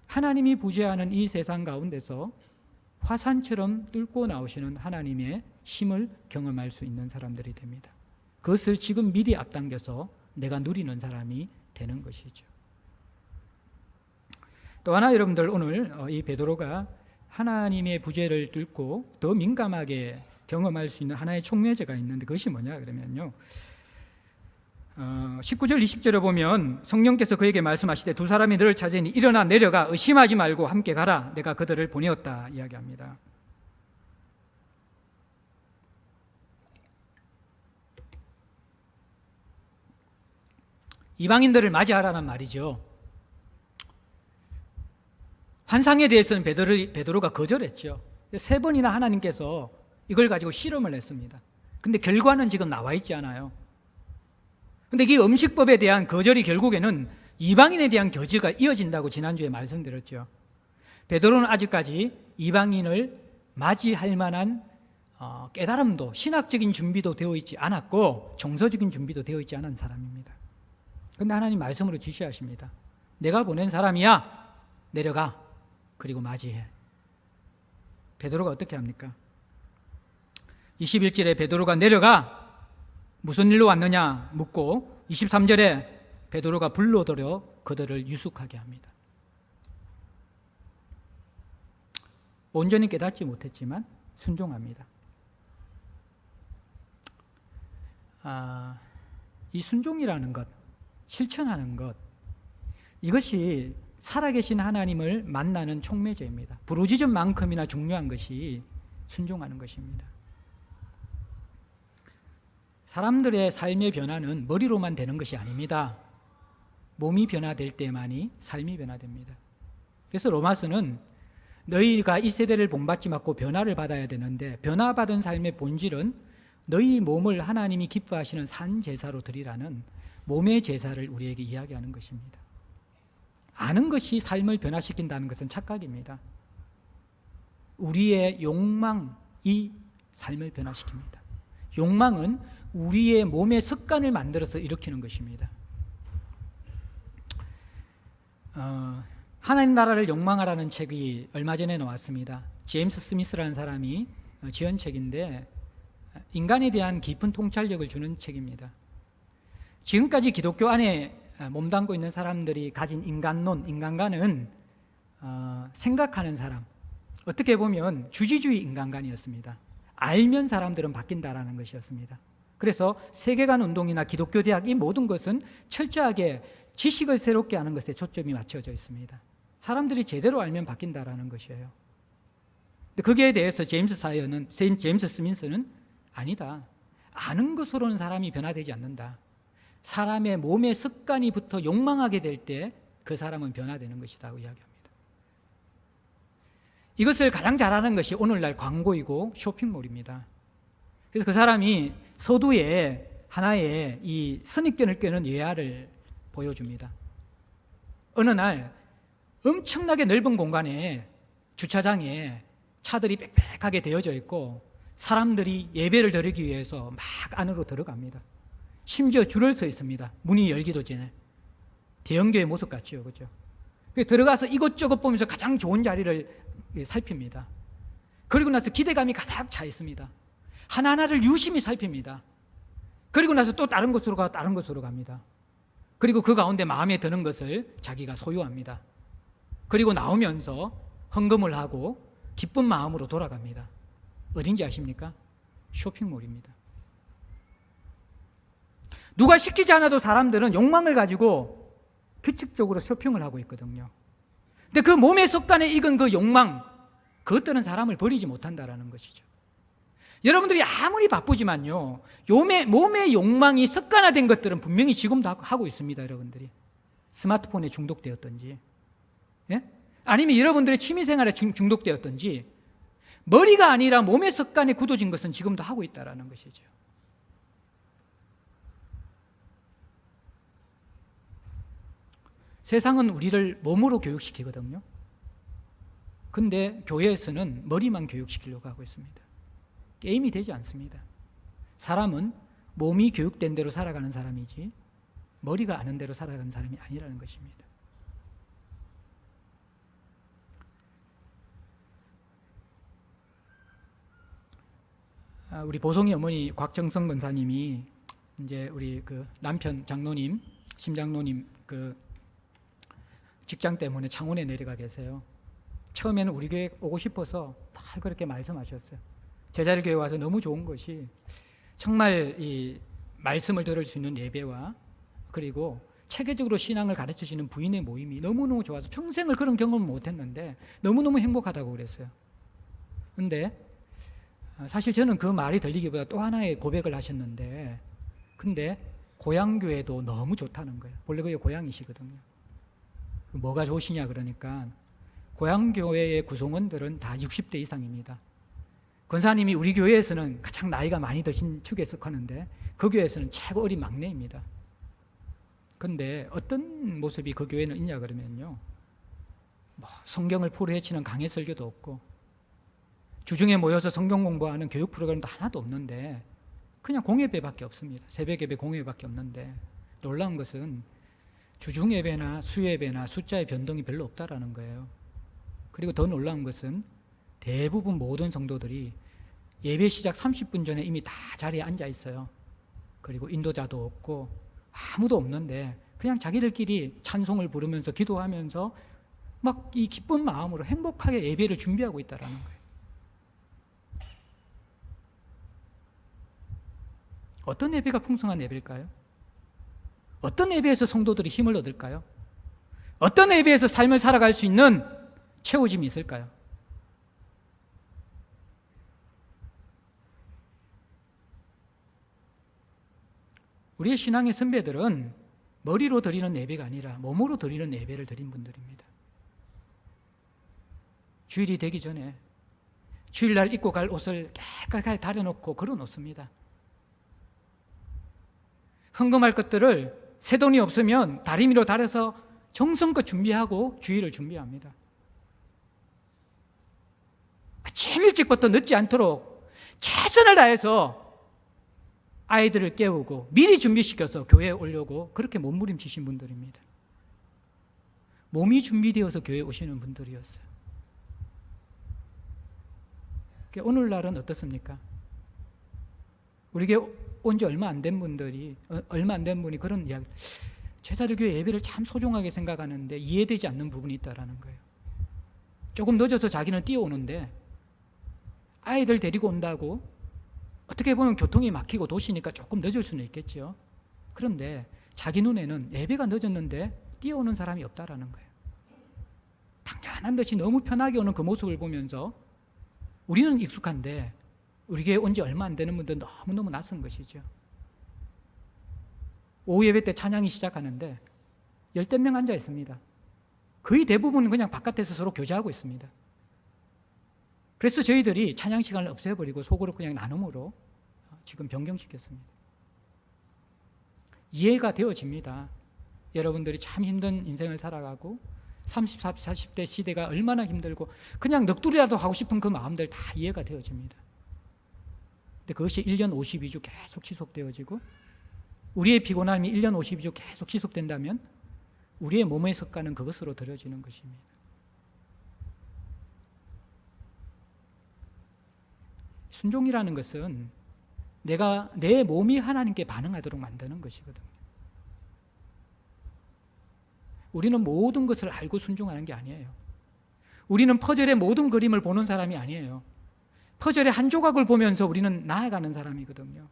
하나님이 부재하는 이 세상 가운데서 화산처럼 뚫고 나오시는 하나님의 힘을 경험할 수 있는 사람들이 됩니다. 그것을 지금 미리 앞당겨서 내가 누리는 사람이 되는 것이죠. 또 하나 여러분들 오늘 이 베드로가 하나님의 부재를 뚫고 더 민감하게 경험할 수 있는 하나의 촉매제가 있는데 그것이 뭐냐 그러면요. 19절 20절에 보면 성령께서 그에게 말씀하시되 두 사람이 너를 찾으니 일어나 내려가 의심하지 말고 함께 가라 내가 그들을 보내었다 이야기합니다. 이방인들을 맞이하라는 말이죠. 환상에 대해서는 베드로가 거절했죠. 3번이나 하나님께서 이걸 가지고 실험을 했습니다. 근데 결과는 지금 나와 있지 않아요. 근데 이 음식법에 대한 거절이 결국에는 이방인에 대한 겨지가 이어진다고 지난주에 말씀드렸죠. 베드로는 아직까지 이방인을 맞이할 만한 깨달음도 신학적인 준비도 되어 있지 않았고 정서적인 준비도 되어 있지 않은 사람입니다. 근데 하나님 말씀으로 지시하십니다. 내가 보낸 사람이야. 내려가. 그리고 맞이해. 베드로가 어떻게 합니까? 21절에 베드로가 내려가 무슨 일로 왔느냐 묻고 23절에 베드로가 불러들여 그들을 유숙하게 합니다. 온전히 깨닫지 못했지만 순종합니다. 이 순종이라는 것, 실천하는 것, 이것이 살아계신 하나님을 만나는 촉매제입니다. 부르짖음만큼이나 중요한 것이 순종하는 것입니다. 사람들의 삶의 변화는 머리로만 되는 것이 아닙니다. 몸이 변화될 때만이 삶이 변화됩니다. 그래서 로마서는 너희가 이 세대를 본받지 말고 변화를 받아야 되는데 변화받은 삶의 본질은 너희 몸을 하나님이 기뻐하시는 산 제사로 드리라는 몸의 제사를 우리에게 이야기하는 것입니다. 아는 것이 삶을 변화시킨다는 것은 착각입니다. 우리의 욕망이 삶을 변화시킵니다. 욕망은 우리의 몸의 습관을 만들어서 일으키는 것입니다. 하나님 나라를 욕망하라는 책이 얼마 전에 나왔습니다. 제임스 스미스라는 사람이 지은 책인데 인간에 대한 깊은 통찰력을 주는 책입니다. 지금까지 기독교 안에 몸담고 있는 사람들이 가진 인간론, 인간관은 생각하는 사람, 어떻게 보면 주지주의 인간관이었습니다. 알면 사람들은 바뀐다라는 것이었습니다. 그래서 세계관 운동이나 기독교 대학 이 모든 것은 철저하게 지식을 새롭게 하는 것에 초점이 맞춰져 있습니다. 사람들이 제대로 알면 바뀐다라는 것이에요. 근데 거기에 대해서 제임스 스미스는 아니다. 아는 것으로는 사람이 변화되지 않는다. 사람의 몸의 습관이부터 욕망하게 될 때 그 사람은 변화되는 것이라고 이야기합니다. 이것을 가장 잘 아는 것이 오늘날 광고이고 쇼핑몰입니다. 그래서 그 사람이 서두에 하나의 이 선입견을 꿰는 예화를 보여줍니다. 어느 날 엄청나게 넓은 공간에 주차장에 차들이 빽빽하게 되어져 있고 사람들이 예배를 드리기 위해서 막 안으로 들어갑니다. 심지어 줄을 서 있습니다. 문이 열기도 전에. 대형교회 모습 같죠, 그죠? 들어가서 이것저것 보면서 가장 좋은 자리를 살핍니다. 그리고 나서 기대감이 가득 차 있습니다. 하나하나를 유심히 살핍니다. 그리고 나서 또 다른 곳으로 가고 다른 곳으로 갑니다. 그리고 그 가운데 마음에 드는 것을 자기가 소유합니다. 그리고 나오면서 헌금을 하고 기쁜 마음으로 돌아갑니다. 어딘지 아십니까? 쇼핑몰입니다. 누가 시키지 않아도 사람들은 욕망을 가지고 규칙적으로 쇼핑을 하고 있거든요. 근데 그 몸의 습관에 익은 그 욕망, 그것들은 사람을 버리지 못한다라는 것이죠. 여러분들이 아무리 바쁘지만요, 몸의 욕망이 습관화된 것들은 분명히 지금도 하고 있습니다. 여러분들이 스마트폰에 중독되었든지, 예? 아니면 여러분들의 취미생활에 중독되었든지 머리가 아니라 몸의 습관에 굳어진 것은 지금도 하고 있다라는 것이죠. 세상은 우리를 몸으로 교육시키거든요. 근데 교회에서는 머리만 교육시키려고 하고 있습니다. 게임이 되지 않습니다. 사람은 몸이 교육된 대로 살아가는 사람이지 머리가 아는 대로 살아가는 사람이 아니라는 것입니다. 우리 보성이 어머니 곽정성 권사님이 이제 우리 그 남편 장로님 심장로님 그 직장 때문에 창원에 내려가 계세요. 처음에는 우리 교회 오고 싶어서 늘 그렇게 말씀하셨어요. 제자리 교회 와서 너무 좋은 것이 정말 이 말씀을 들을 수 있는 예배와 그리고 체계적으로 신앙을 가르치시는 부인의 모임이 너무너무 좋아서 평생을 그런 경험을 못했는데 너무너무 행복하다고 그랬어요. 근데 사실 저는 그 말이 들리기보다 또 하나의 고백을 하셨는데 근데 고향교회도 너무 좋다는 거예요. 본래 그게 고향이시거든요. 뭐가 좋으시냐 그러니까 고향교회의 구성원들은 다 60대 이상입니다. 권사님이 우리 교회에서는 가장 나이가 많이 드신 축에 속하는데 그 교회에서는 최고 어린 막내입니다. 근데 어떤 모습이 그 교회는 있냐 그러면요, 뭐 성경을 포르헤치는 강해 설교도 없고 주중에 모여서 성경 공부하는 교육 프로그램도 하나도 없는데 그냥 공예배밖에 없습니다. 새벽 예배 공예배밖에 없는데 놀라운 것은 주중 예배나 수예배나 숫자의 변동이 별로 없다라는 거예요. 그리고 더 놀라운 것은 대부분 모든 성도들이 예배 시작 30분 전에 이미 다 자리에 앉아 있어요. 그리고 인도자도 없고 아무도 없는데 그냥 자기들끼리 찬송을 부르면서 기도하면서 막 이 기쁜 마음으로 행복하게 예배를 준비하고 있다라는 거예요. 어떤 예배가 풍성한 예배일까요? 어떤 예배에서 성도들이 힘을 얻을까요? 어떤 예배에서 삶을 살아갈 수 있는 채워짐이 있을까요? 우리의 신앙의 선배들은 머리로 드리는 예배가 아니라 몸으로 드리는 예배를 드린 분들입니다. 주일이 되기 전에 주일날 입고 갈 옷을 깨끗하게 다려놓고 걸어놓습니다. 헌금할 것들을 새돈이 없으면 다리미로 달아서 정성껏 준비하고 주일을 준비합니다. 아침 일찍부터 늦지 않도록 최선을 다해서 아이들을 깨우고 미리 준비시켜서 교회에 오려고 그렇게 몸부림치신 분들입니다. 몸이 준비되어서 교회에 오시는 분들이었어요. 오늘날은 어떻습니까? 우리 교회 온 지 얼마 안 된 분이 그런 이야기, 제자들 교회 예배를 참 소중하게 생각하는데 이해되지 않는 부분이 있다라는 거예요. 조금 늦어서 자기는 뛰어오는데 아이들 데리고 온다고 어떻게 보면 교통이 막히고 도시니까 조금 늦을 수는 있겠죠. 그런데 자기 눈에는 예배가 늦었는데 뛰어오는 사람이 없다라는 거예요. 당연한 듯이 너무 편하게 오는 그 모습을 보면서 우리는 익숙한데 우리 교회 온 지 얼마 안 되는 분들은 너무너무 낯선 것이죠. 오후 예배 때 찬양이 시작하는데 10대 명 앉아 있습니다. 거의 대부분은 그냥 바깥에서 서로 교제하고 있습니다. 그래서 저희들이 찬양 시간을 없애버리고 속으로 그냥 나눔으로 지금 변경시켰습니다. 이해가 되어집니다. 여러분들이 참 힘든 인생을 살아가고 30, 40대 시대가 얼마나 힘들고 그냥 넋두리라도 하고 싶은 그 마음들 다 이해가 되어집니다. 근데 그것이 1년 52주 계속 지속되어지고 우리의 피곤함이 1년 52주 계속 지속된다면 우리의 몸의 습관은 그것으로 들여지는 것입니다. 순종이라는 것은 내 몸이 하나님께 반응하도록 만드는 것이거든요. 우리는 모든 것을 알고 순종하는 게 아니에요. 우리는 퍼즐의 모든 그림을 보는 사람이 아니에요. 퍼즐의 한 조각을 보면서 우리는 나아가는 사람이거든요.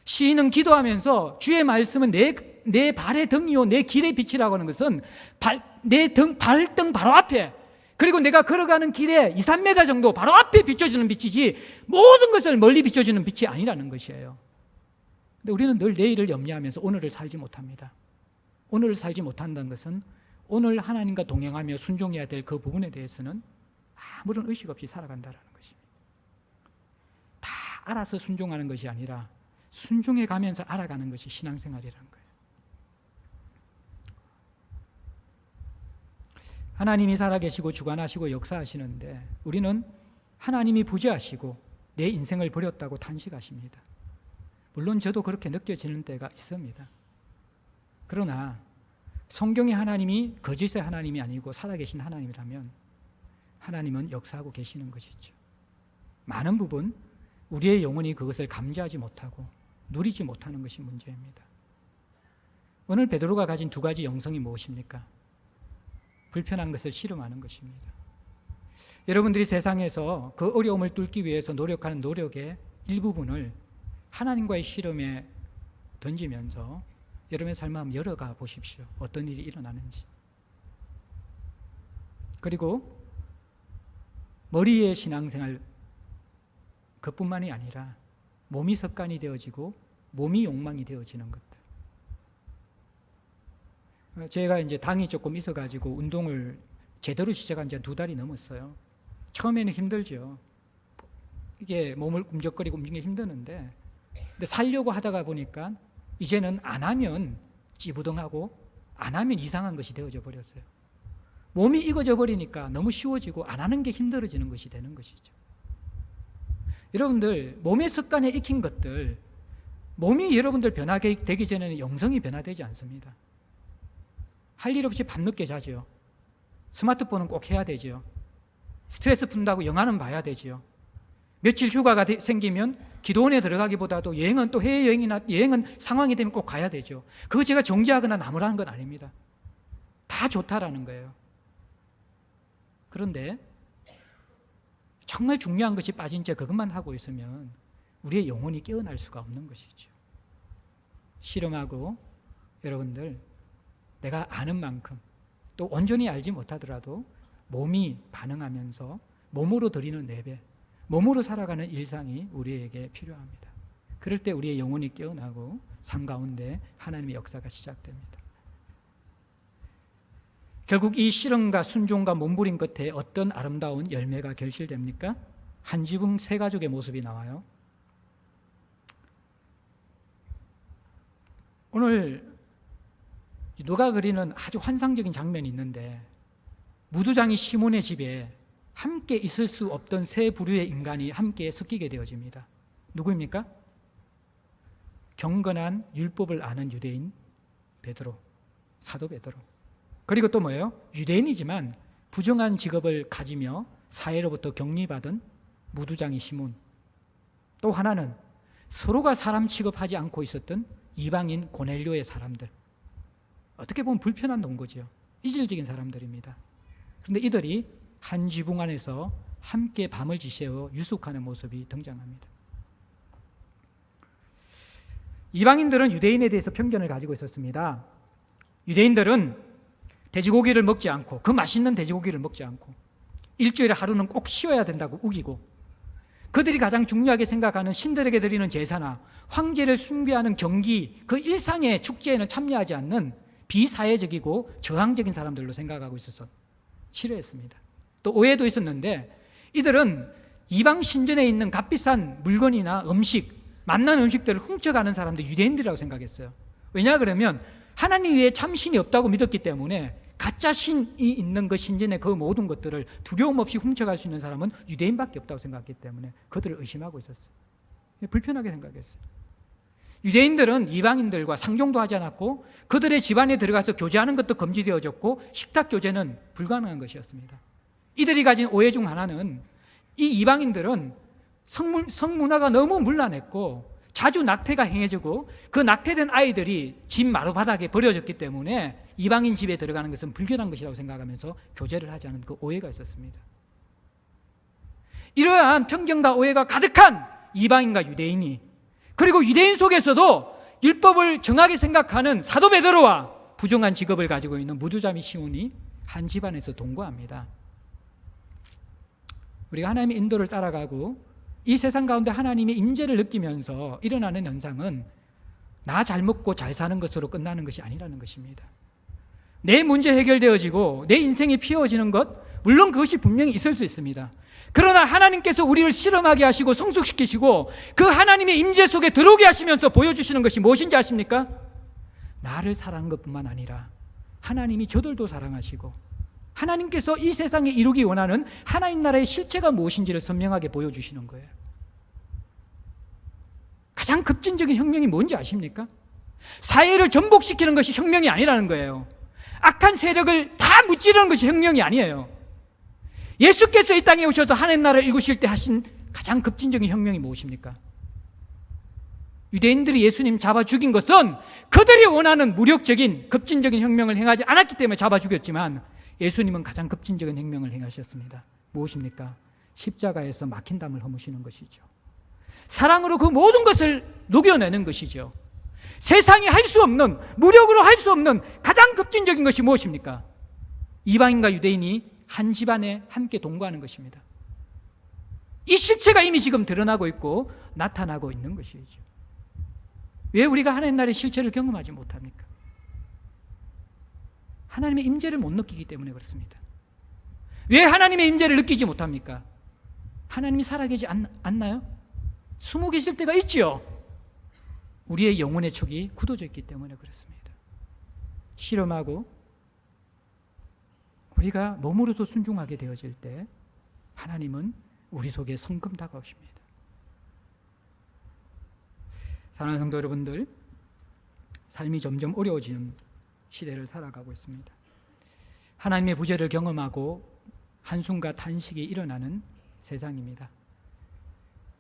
시인은 기도하면서 주의 말씀은 내 발의 등이요 내 길의 빛이라고 하는 것은 발등 바로 앞에, 그리고 내가 걸어가는 길에 2, 3m 정도 바로 앞에 비춰주는 빛이지 모든 것을 멀리 비춰주는 빛이 아니라는 것이에요. 근데 우리는 늘 내일을 염려하면서 오늘을 살지 못합니다. 오늘을 살지 못한다는 것은 오늘 하나님과 동행하며 순종해야 될 그 부분에 대해서는 아무런 의식 없이 살아간다는 것입니다. 다 알아서 순종하는 것이 아니라 순종해 가면서 알아가는 것이 신앙생활이라는 거예요. 하나님이 살아계시고 주관하시고 역사하시는데 우리는 하나님이 부재하시고 내 인생을 버렸다고 탄식하십니다. 물론 저도 그렇게 느껴지는 때가 있습니다. 그러나 성경의 하나님이 거짓의 하나님이 아니고 살아계신 하나님이라면 하나님은 역사하고 계시는 것이죠. 많은 부분 우리의 영혼이 그것을 감지하지 못하고 누리지 못하는 것이 문제입니다. 오늘 베드로가 가진 두 가지 영성이 무엇입니까? 불편한 것을 싫어하는 것입니다. 여러분들이 세상에서 그 어려움을 뚫기 위해서 노력하는 노력의 일부분을 하나님과의 씨름에 던지면서 여러분의 삶을 한번 열어가 보십시오. 어떤 일이 일어나는지. 그리고 머리의 신앙생활 그뿐만이 아니라 몸이 습관이 되어지고 몸이 욕망이 되어지는 것들. 제가 이제 당이 조금 있어가지고 운동을 제대로 시작한 지 2달이 넘었어요. 처음에는 힘들죠. 이게 몸을 꿈적거리고 움직이기 힘드는데, 근데 살려고 하다가 보니까 이제는 안 하면 찌부둥하고 안 하면 이상한 것이 되어져 버렸어요. 몸이 익어져 버리니까 너무 쉬워지고 안 하는 게 힘들어지는 것이 되는 것이죠. 여러분들 몸의 습관에 익힌 것들, 몸이 여러분들 변하게 되기 전에는 영성이 변화되지 않습니다. 할 일 없이 밤늦게 자죠. 스마트폰은 꼭 해야 되죠. 스트레스 푼다고 영화는 봐야 되죠. 며칠 휴가가 생기면 기도원에 들어가기보다도 여행은 또 해외여행이나 여행은 상황이 되면 꼭 가야 되죠. 그거 제가 정죄하거나 나무라는 건 아닙니다. 다 좋다라는 거예요. 그런데 정말 중요한 것이 빠진 채 그것만 하고 있으면 우리의 영혼이 깨어날 수가 없는 것이죠. 실험하고 여러분들 내가 아는 만큼, 또 온전히 알지 못하더라도 몸이 반응하면서 몸으로 드리는 예배, 몸으로 살아가는 일상이 우리에게 필요합니다. 그럴 때 우리의 영혼이 깨어나고 삶 가운데 하나님의 역사가 시작됩니다. 결국 이 실험과 순종과 몸부림 끝에 어떤 아름다운 열매가 결실됩니까? 한 지붕 세 가족의 모습이 나와요. 오늘 누가 그리는 아주 환상적인 장면이 있는데, 무두장이 시몬의 집에 함께 있을 수 없던 세 부류의 인간이 함께 섞이게 되어집니다. 누구입니까? 경건한 율법을 아는 유대인 베드로, 사도 베드로. 그리고 또 뭐예요? 유대인이지만 부정한 직업을 가지며 사회로부터 격리받은 무두장이 시몬. 또 하나는 서로가 사람 취급하지 않고 있었던 이방인 고넬료의 사람들. 어떻게 보면 불편한 동거죠. 이질적인 사람들입니다. 그런데 이들이 한 지붕 안에서 함께 밤을 지새워 유숙하는 모습이 등장합니다. 이방인들은 유대인에 대해서 편견을 가지고 있었습니다. 유대인들은 돼지고기를 먹지 않고, 그 맛있는 돼지고기를 먹지 않고 일주일에 하루는 꼭 쉬어야 된다고 우기고, 그들이 가장 중요하게 생각하는 신들에게 드리는 제사나 황제를 숭배하는 경기, 그 일상의 축제에는 참여하지 않는 비사회적이고 저항적인 사람들로 생각하고 있어서 싫어했습니다. 또 오해도 있었는데, 이들은 이방 신전에 있는 값비싼 물건이나 음식, 맛난 음식들을 훔쳐가는 사람들 유대인들이라고 생각했어요. 왜냐 그러면 하나님 외에 참신이 없다고 믿었기 때문에 가짜 신이 있는 그 신전의 그 모든 것들을 두려움 없이 훔쳐갈 수 있는 사람은 유대인밖에 없다고 생각했기 때문에 그들을 의심하고 있었어요. 불편하게 생각했어요. 유대인들은 이방인들과 상종도 하지 않았고, 그들의 집안에 들어가서 교제하는 것도 금지되어졌고, 식탁 교제는 불가능한 것이었습니다. 이들이 가진 오해 중 하나는, 이 이방인들은 성문화가 너무 문란했고 자주 낙태가 행해지고, 그 낙태된 아이들이 집 마루바닥에 버려졌기 때문에 이방인 집에 들어가는 것은 불결한 것이라고 생각하면서 교제를 하지 않은 그 오해가 있었습니다. 이러한 편견과 오해가 가득한 이방인과 유대인이, 그리고 유대인 속에서도 율법을 정하게 생각하는 사도 베드로와 부정한 직업을 가지고 있는 무두자미 시몬이 한 집안에서 동거합니다. 우리가 하나님의 인도를 따라가고 이 세상 가운데 하나님의 임재를 느끼면서 일어나는 현상은 나 잘 먹고 잘 사는 것으로 끝나는 것이 아니라는 것입니다. 내 문제 해결되어지고 내 인생이 피어지는 것, 물론 그것이 분명히 있을 수 있습니다. 그러나 하나님께서 우리를 실험하게 하시고 성숙시키시고 그 하나님의 임재 속에 들어오게 하시면서 보여주시는 것이 무엇인지 아십니까? 나를 사랑하는 것뿐만 아니라 하나님이 저들도 사랑하시고, 하나님께서 이 세상에 이루기 원하는 하나님 나라의 실체가 무엇인지를 선명하게 보여주시는 거예요. 가장 급진적인 혁명이 뭔지 아십니까? 사회를 전복시키는 것이 혁명이 아니라는 거예요. 악한 세력을 다 무찌르는 것이 혁명이 아니에요. 예수께서 이 땅에 오셔서 하나님 나라를 이루실 때 하신 가장 급진적인 혁명이 무엇입니까? 유대인들이 예수님 잡아 죽인 것은 그들이 원하는 무력적인 급진적인 혁명을 행하지 않았기 때문에 잡아 죽였지만, 예수님은 가장 급진적인 혁명을 행하셨습니다. 무엇입니까? 십자가에서 막힌 담을 허무시는 것이죠. 사랑으로 그 모든 것을 녹여내는 것이죠. 세상이 할 수 없는, 무력으로 할 수 없는 가장 급진적인 것이 무엇입니까? 이방인과 유대인이 한 집안에 함께 동거하는 것입니다. 이 실체가 이미 지금 드러나고 있고 나타나고 있는 것이죠. 왜 우리가 하나님 나라의 실체를 경험하지 못합니까? 하나님의 임재를 못 느끼기 때문에 그렇습니다. 왜 하나님의 임재를 느끼지 못합니까? 하나님이 살아계시지 않나요? 숨어 계실 때가 있지요. 우리의 영혼의 촉이 굳어져 있기 때문에 그렇습니다. 실험하고 우리가 몸으로도 순종하게 되어질 때 하나님은 우리 속에 성큼 다가오십니다. 사랑하는 성도 여러분들, 삶이 점점 어려워지는 시대를 살아가고 있습니다. 하나님의 부재를 경험하고 한숨과 탄식이 일어나는 세상입니다.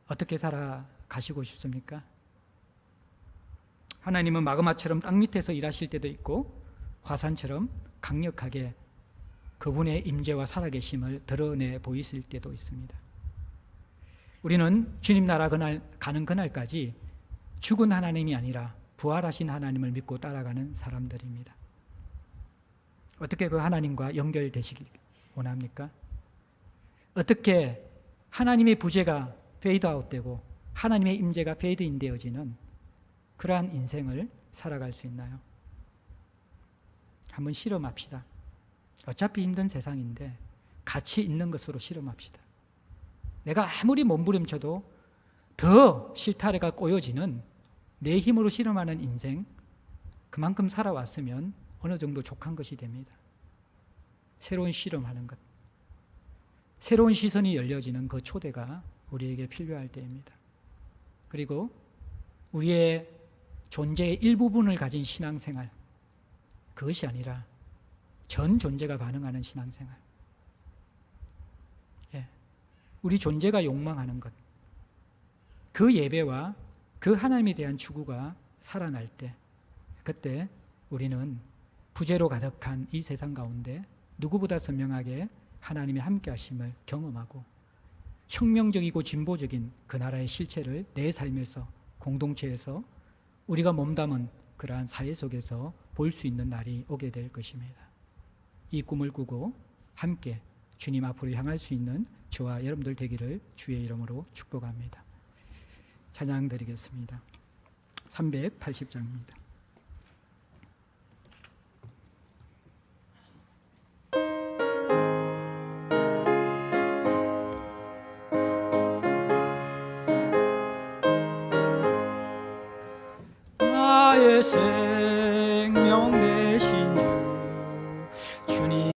어떻게 살아가시고 싶습니까? 하나님은 마그마처럼 땅 밑에서 일하실 때도 있고 화산처럼 강력하게 그분의 임재와 살아계심을 드러내 보이실 때도 있습니다. 우리는 주님 나라 가는 그날까지 죽은 하나님이 아니라 부활하신 하나님을 믿고 따라가는 사람들입니다. 어떻게 그 하나님과 연결되시길 원합니까? 어떻게 하나님의 부재가 페이드아웃되고 하나님의 임재가 페이드인되어지는 그러한 인생을 살아갈 수 있나요? 한번 실험합시다. 어차피 힘든 세상인데 가치 있는 것으로 실험합시다. 내가 아무리 몸부림쳐도 더 실타래가 꼬여지는 내 힘으로 실험하는 인생, 그만큼 살아왔으면 어느 정도 족한 것이 됩니다. 새로운 실험하는 것, 새로운 시선이 열려지는 그 초대가 우리에게 필요할 때입니다. 그리고 우리의 존재의 일부분을 가진 신앙생활, 그것이 아니라 전 존재가 반응하는 신앙생활. 우리 존재가 욕망하는 것, 그 예배와 그 하나님에 대한 추구가 살아날 때, 그때 우리는 부재로 가득한 이 세상 가운데 누구보다 선명하게 하나님의 함께 하심을 경험하고 혁명적이고 진보적인 그 나라의 실체를 내 삶에서, 공동체에서 우리가 몸담은 그러한 사회 속에서 볼 수 있는 날이 오게 될 것입니다. 이 꿈을 꾸고 함께 주님 앞으로 향할 수 있는 저와 여러분들 되기를 주의 이름으로 축복합니다. 찬양 드리겠습니다. 380장입니다. 나의 생명 되신 주 주님